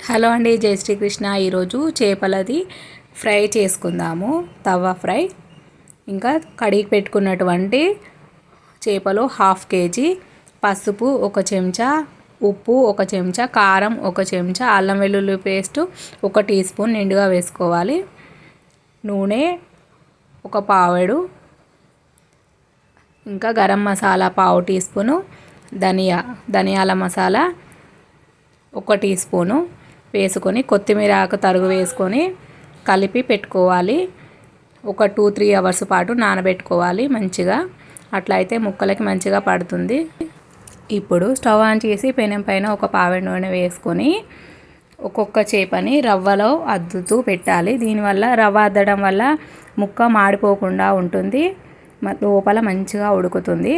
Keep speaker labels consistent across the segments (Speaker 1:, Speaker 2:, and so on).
Speaker 1: Hello అండి, జై శ్రీకృష్ణ. ఈరోజు చేపలది ఫ్రై చేసుకుందాము, తవా ఫ్రై. ఇంకా కడిగి పెట్టుకున్నటువంటి చేపలు 1/2 కేజీ, పసుపు 1 చెంచా, ఉప్పు 1 చెంచా, కారం 1 చెంచా, అల్లం వెల్లుల్లి పేస్ట్ 1 టీ స్పూన్ నిండుగా వేసుకోవాలి. నూనె 1 పావెడు, ఇంకా గరం మసాలా 1/2 టీ స్పూను, ధనియాల మసాలా 1 టీ స్పూను వేసుకొని, కొత్తిమీర ఆకు తరుగు వేసుకొని కలిపి పెట్టుకోవాలి. ఒక 2-3 అవర్స్ పాటు నానబెట్టుకోవాలి మంచిగా. అట్లా అయితే ముక్కలకి మంచిగా పడుతుంది. ఇప్పుడు స్టవ్ ఆన్ చేసి పెనం పైన 1 పావెడు నూనె వేసుకొని ఒక్కొక్క చేపని రవ్వలో అద్దుతూ పెట్టాలి. దీనివల్ల రవ్వ అద్దడం వల్ల ముక్క మాడిపోకుండా ఉంటుంది, లోపల మంచిగా ఉడుకుతుంది.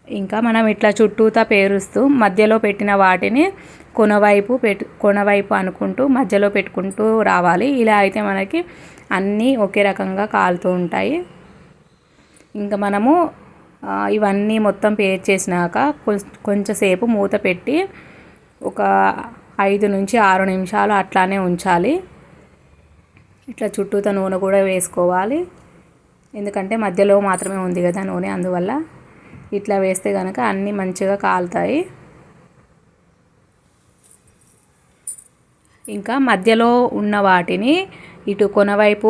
Speaker 1: ఇంకా మనం ఇట్లా చుట్టూతా పేరుస్తూ మధ్యలో పెట్టిన వాటిని కొనవైపు అనుకుంటూ మధ్యలో పెట్టుకుంటూ రావాలి. ఇలా అయితే మనకి అన్నీ ఒకే రకంగా కాలుతూ ఉంటాయి. ఇంకా మనము ఇవన్నీ మొత్తం పేర్ చేసినాక కొంచెంసేపు మూత పెట్టి ఒక 5 నుంచి 6 నిమిషాలు అట్లానే ఉంచాలి. ఇట్లా చుట్టూతా నూనె కూడా వేసుకోవాలి, ఎందుకంటే మధ్యలో మాత్రమే ఉంది కదా నూనె, అందువల్ల ఇట్లా వేస్తే కనుక అన్నీ మంచిగా కాలుతాయి. ఇంకా మధ్యలో ఉన్న వాటిని ఇటు కొనవైపు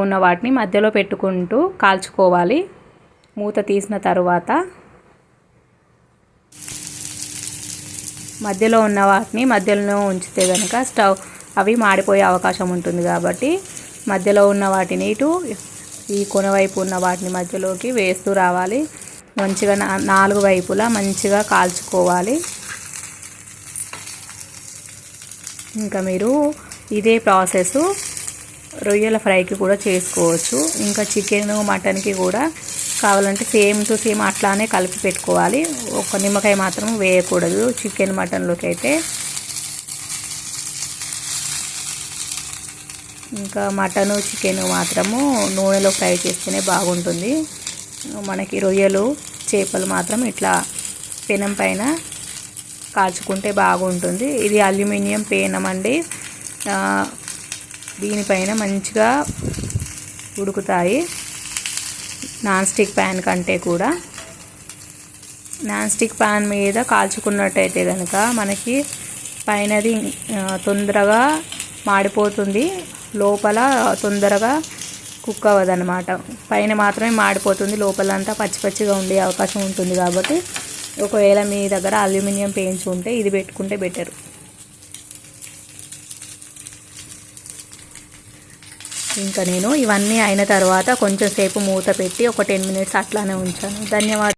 Speaker 1: ఉన్న వాటిని మధ్యలో పెట్టుకుంటూ కాల్చుకోవాలి. మూత తీసిన తర్వాత మధ్యలో ఉన్న వాటిని మధ్యలో ఉంచితే కనుక అవి మాడిపోయే అవకాశం ఉంటుంది. కాబట్టి మధ్యలో ఉన్న వాటిని ఇటు ఈ కొనవైపు ఉన్న వాటిని మధ్యలోకి వేస్తూ రావాలి. మంచిగా 4 వైపులా మంచిగా కాల్చుకోవాలి. ఇంకా మీరు ఇదే ప్రాసెస్ రొయ్యల ఫ్రైకి కూడా చేసుకోవచ్చు. ఇంకా చికెన్ మటన్కి కూడా కావాలంటే సేమ్ టు సేమ్ అట్లానే కలిపి పెట్టుకోవాలి. ఒక నిమ్మకాయ మాత్రం వేయకూడదు చికెన్ మటన్లోకి అయితే. ఇంకా మటను చికెన్ మాత్రము నూనెలో ఫ్రై చేస్తేనే బాగుంటుంది. మనకి రొయ్యలు చేపలు మాత్రం ఇట్లా పెనం పైన కాల్చుకుంటే బాగుంటుంది. ఇది అల్యూమినియం పెనం అండి, దీనిపైన మంచిగా ఉడుకుతాయి. నాన్ స్టిక్ ప్యాన్ కంటే కూడా నాన్ స్టిక్ ప్యాన్ మీద కాల్చుకున్నట్టయితే కనుక మనకి పైనది తొందరగా మాడిపోతుంది, లోపల తొందరగా కుక్ అవ్వదన్నమాట. పైన మాత్రమే మాడిపోతుంది, లోపలంతా పచ్చి పచ్చిగా ఉండే అవకాశం ఉంటుంది. కాబట్టి ఒకవేళ మీ దగ్గర అల్యూమినియం పెన్స్ ఉంటే ఇది పెట్టుకుంటే బెటర్. ఇంకా నేను ఇవన్నీ అయిన తర్వాత కొంచెం సేపు మూత పెట్టి ఒక 10 మినిట్స్ అట్లానే ఉంచాను. ధన్యవాదాలు.